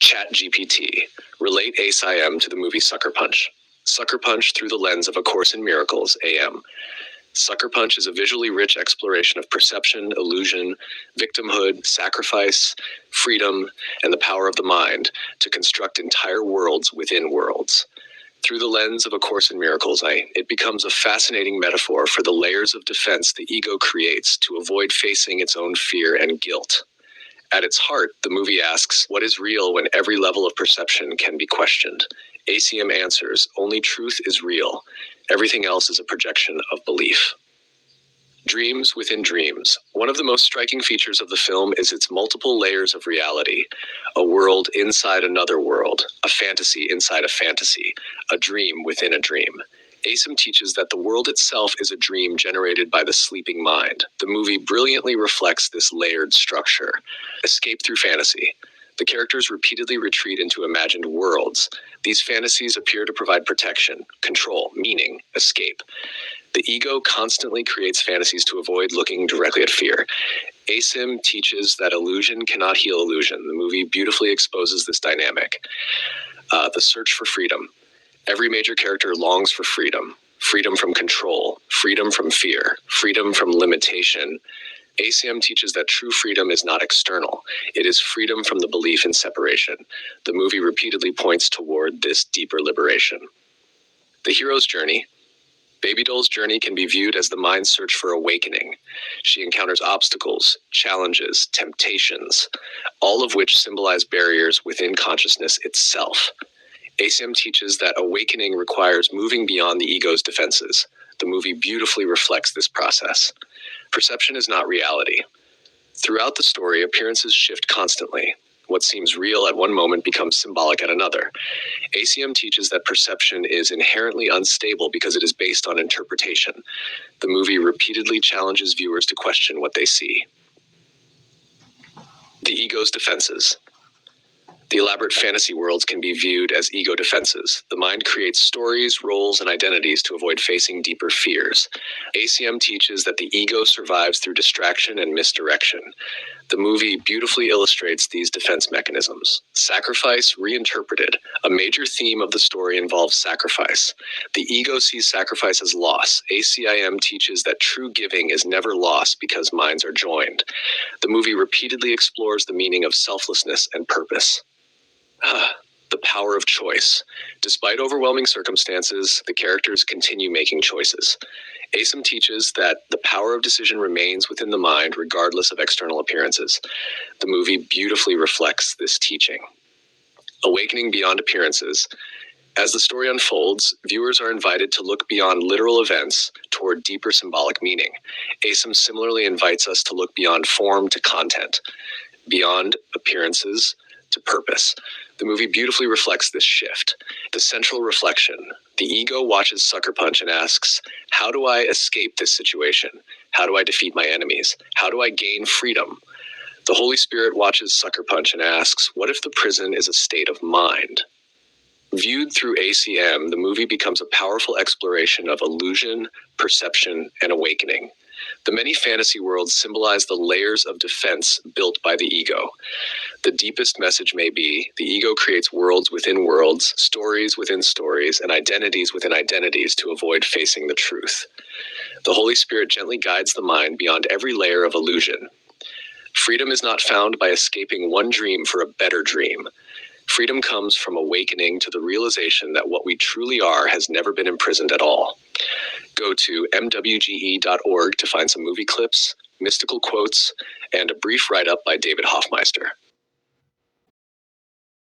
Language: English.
ChatGPT. Relate ACIM to the movie Sucker Punch. Sucker Punch through the lens of A Course in Miracles, AM. Sucker Punch is a visually rich exploration of perception, illusion, victimhood, sacrifice, freedom, and the power of the mind to construct entire worlds within worlds. Through the lens of A Course in Miracles, it becomes a fascinating metaphor for the layers of defense the ego creates to avoid facing its own fear and guilt. At its heart, the movie asks, what is real when every level of perception can be questioned? ACIM answers, only truth is real. Everything else is a projection of belief. Dreams within dreams. One of the most striking features of the film is its multiple layers of reality. A world inside another world, a fantasy inside a fantasy, a dream within a dream. ACIM teaches that the world itself is a dream generated by the sleeping mind. The movie brilliantly reflects this layered structure. Escape through fantasy. The characters repeatedly retreat into imagined worlds. These fantasies appear to provide protection, control, meaning, escape. The ego constantly creates fantasies to avoid looking directly at fear. ACIM teaches that illusion cannot heal illusion. The movie beautifully exposes this dynamic. The search for freedom. Every major character longs for freedom. Freedom from control, freedom from fear, freedom from limitation. ACIM teaches that true freedom is not external. It is freedom from the belief in separation. The movie repeatedly points toward this deeper liberation. The hero's journey. Baby Doll's journey can be viewed as the mind's search for awakening. She encounters obstacles, challenges, temptations, all of which symbolize barriers within consciousness itself. ACIM teaches that awakening requires moving beyond the ego's defenses. The movie beautifully reflects this process. Perception is not reality. Throughout the story, appearances shift constantly. What seems real at one moment becomes symbolic at another. ACIM teaches that perception is inherently unstable because it is based on interpretation. The movie repeatedly challenges viewers to question what they see. The ego's defenses. The elaborate fantasy worlds can be viewed as ego defenses. The mind creates stories, roles, and identities to avoid facing deeper fears. ACIM teaches that the ego survives through distraction and misdirection. The movie beautifully illustrates these defense mechanisms. Sacrifice reinterpreted. A major theme of the story involves sacrifice. The ego sees sacrifice as loss. ACIM teaches that true giving is never lost because minds are joined. The movie repeatedly explores the meaning of selflessness and purpose. The power of choice. Despite overwhelming circumstances, the characters continue making choices. ACIM teaches that the power of decision remains within the mind regardless of external appearances. The movie beautifully reflects this teaching. Awakening beyond appearances. As the story unfolds, viewers are invited to look beyond literal events toward deeper symbolic meaning. ACIM similarly invites us to look beyond form to content, beyond appearances to purpose. The movie beautifully reflects this shift. The central reflection. The ego watches Sucker Punch and asks, how do I escape this situation? How do I defeat my enemies? How do I gain freedom? The Holy Spirit watches Sucker Punch and asks, what if the prison is a state of mind? Viewed through ACIM, the movie becomes a powerful exploration of illusion, perception, and awakening. The many fantasy worlds symbolize the layers of defense built by the ego. The deepest message may be, the ego creates worlds within worlds, stories within stories, and identities within identities to avoid facing the truth. The Holy Spirit gently guides the mind beyond every layer of illusion. Freedom is not found by escaping one dream for a better dream. Freedom comes from awakening to the realization that what we truly are has never been imprisoned at all. Go to mwge.org to find some movie clips, mystical quotes, and a brief write-up by David Hoffmeister.